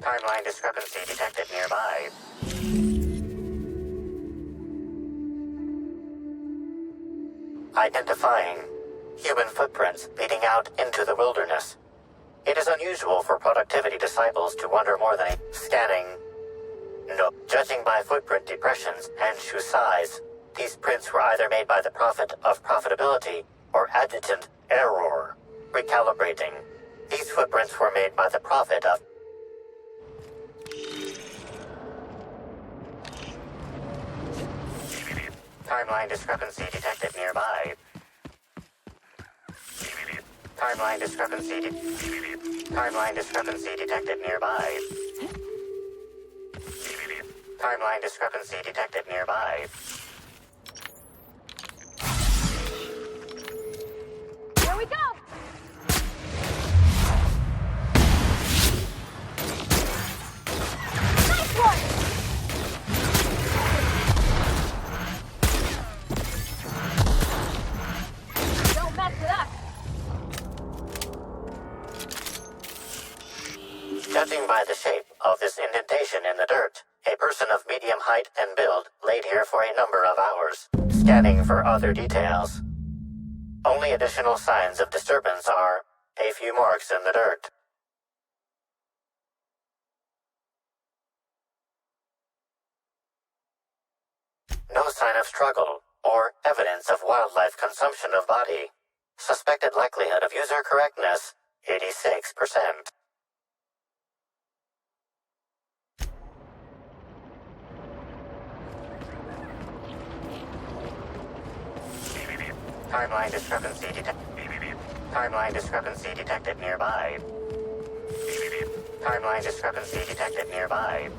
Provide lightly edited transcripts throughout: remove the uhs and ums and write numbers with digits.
Timeline discrepancy detected nearby. Identifying human footprints leading out into the wilderness. It is unusual for productivity disciples to wander more than a scanning. No, judging by footprint depressions and shoe size, these prints were either made by the prophet of profitability or adjutant error. Recalibrating. These footprints were made by the prophet of timeline discrepancy detected nearby. Timeline discrepancy detected nearby. Timeline discrepancy detected nearby. Here we go! Nice one! Don't mess with us! Judging by the shape of this indentation in the dirt, a person of medium height and build laid here for a number of hours, scanning for other details. Only additional signs of disturbance are a few marks in the dirt. No sign of struggle or evidence of wildlife consumption of body. Suspected likelihood of user correctness, 86%. Timeline discrepancy detected nearby. Timeline discrepancy detected nearby.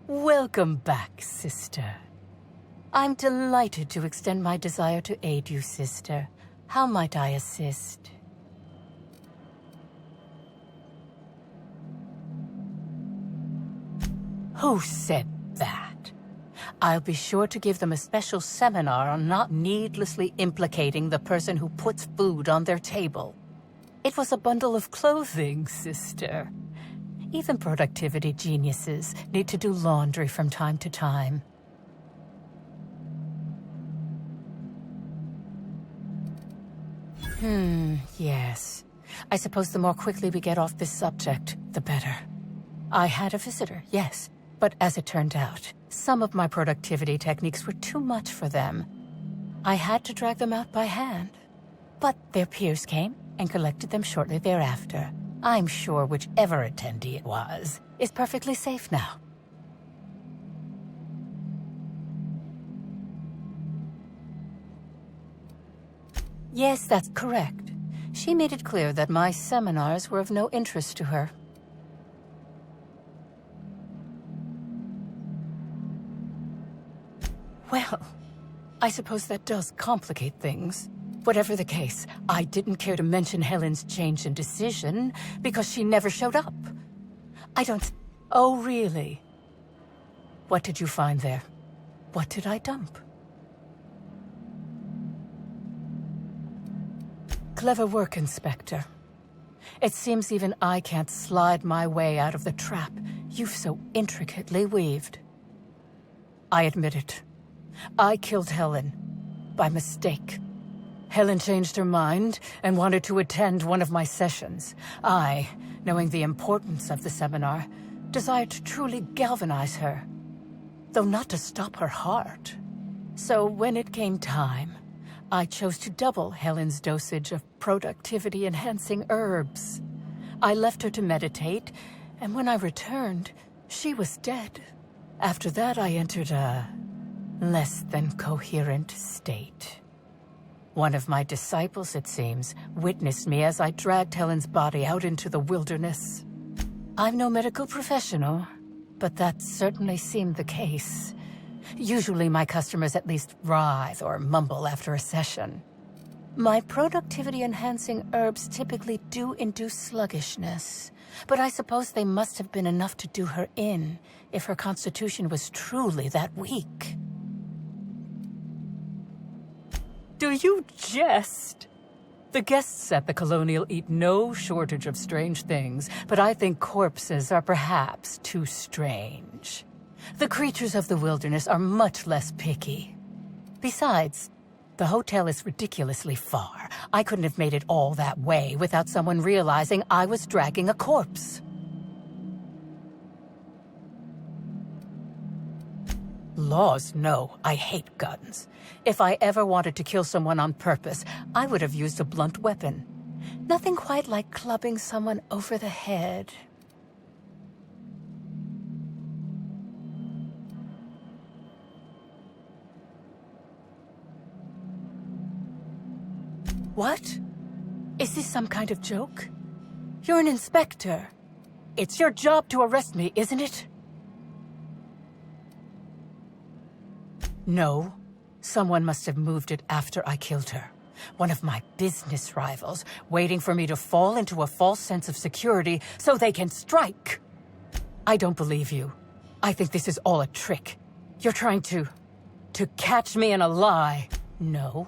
Welcome back, sister. I'm delighted to extend my desire to aid you, sister. How might I assist? Who said that? I'll be sure to give them a special seminar on not needlessly implicating the person who puts food on their table. It was a bundle of clothing, sister. Even productivity geniuses need to do laundry from time to time. Yes. I suppose the more quickly we get off this subject, the better. I had a visitor, yes. But as it turned out, some of my productivity techniques were too much for them. I had to drag them out by hand. But their peers came and collected them shortly thereafter. I'm sure whichever attendee it was is perfectly safe now. Yes, that's correct. She made it clear that my seminars were of no interest to her. Well, I suppose that does complicate things. Whatever the case, I didn't care to mention Helen's change in decision because she never showed up. I don't... Oh, really? What did you find there? What did I dump? Clever work, Inspector. It seems even I can't slide my way out of the trap you've so intricately weaved. I admit it. I killed Helen. By mistake. Helen changed her mind and wanted to attend one of my sessions. I, knowing the importance of the seminar, desired to truly galvanize her, though not to stop her heart. So when it came time, I chose to double Helen's dosage of productivity-enhancing herbs. I left her to meditate, and when I returned, she was dead. After that, I entered a less than coherent state. One of my disciples, it seems, witnessed me as I dragged Helen's body out into the wilderness. I'm no medical professional, but that certainly seemed the case. Usually my customers at least writhe or mumble after a session. My productivity-enhancing herbs typically do induce sluggishness, but I suppose they must have been enough to do her in, if her constitution was truly that weak. Do you jest? The guests at the Colonial eat no shortage of strange things, but I think corpses are perhaps too strange. The creatures of the wilderness are much less picky. Besides, the hotel is ridiculously far. I couldn't have made it all that way without someone realizing I was dragging a corpse. Laws, no. I hate guns. If I ever wanted to kill someone on purpose, I would have used a blunt weapon. Nothing quite like clubbing someone over the head. What? Is this some kind of joke? You're an inspector. It's your job to arrest me, isn't it? No. Someone must have moved it after I killed her. One of my business rivals, waiting for me to fall into a false sense of security so they can strike. I don't believe you. I think this is all a trick. You're trying to catch me in a lie. No.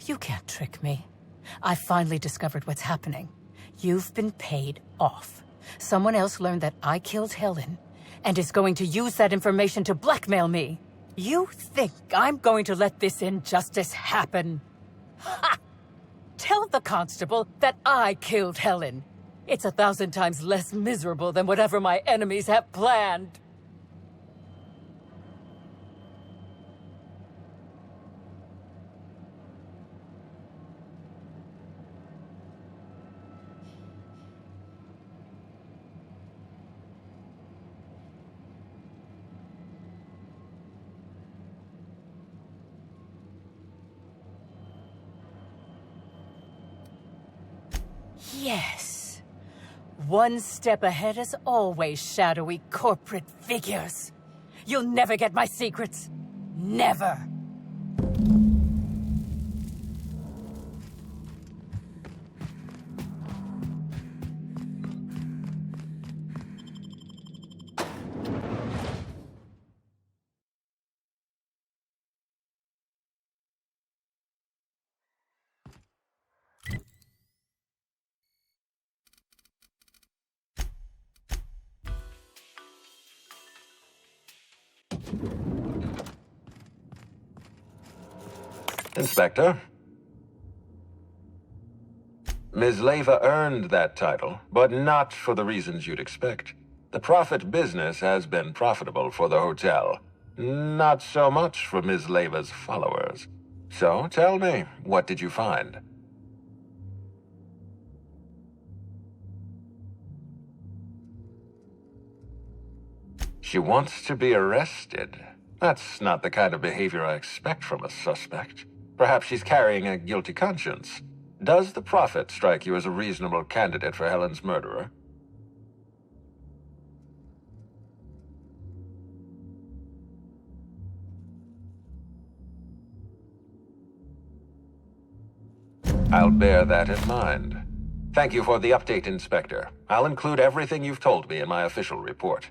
You can't trick me. I finally discovered what's happening. You've been paid off. Someone else learned that I killed Helen and is going to use that information to blackmail me. You think I'm going to let this injustice happen? Ha! Tell the constable that I killed Helen. It's 1,000 times less miserable than whatever my enemies have planned. Yes. One step ahead as always, shadowy corporate figures. You'll never get my secrets. Never. Inspector. Ms. Leyva earned that title, but not for the reasons you'd expect. The profit business has been profitable for the hotel. Not so much for Ms. Leyva's followers. So tell me, what did you find? She wants to be arrested. That's not the kind of behavior I expect from a suspect. Perhaps she's carrying a guilty conscience. Does the Prophet strike you as a reasonable candidate for Helen's murderer? I'll bear that in mind. Thank you for the update, Inspector. I'll include everything you've told me in my official report.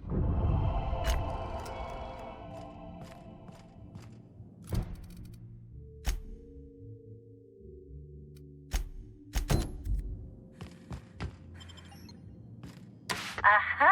Aha!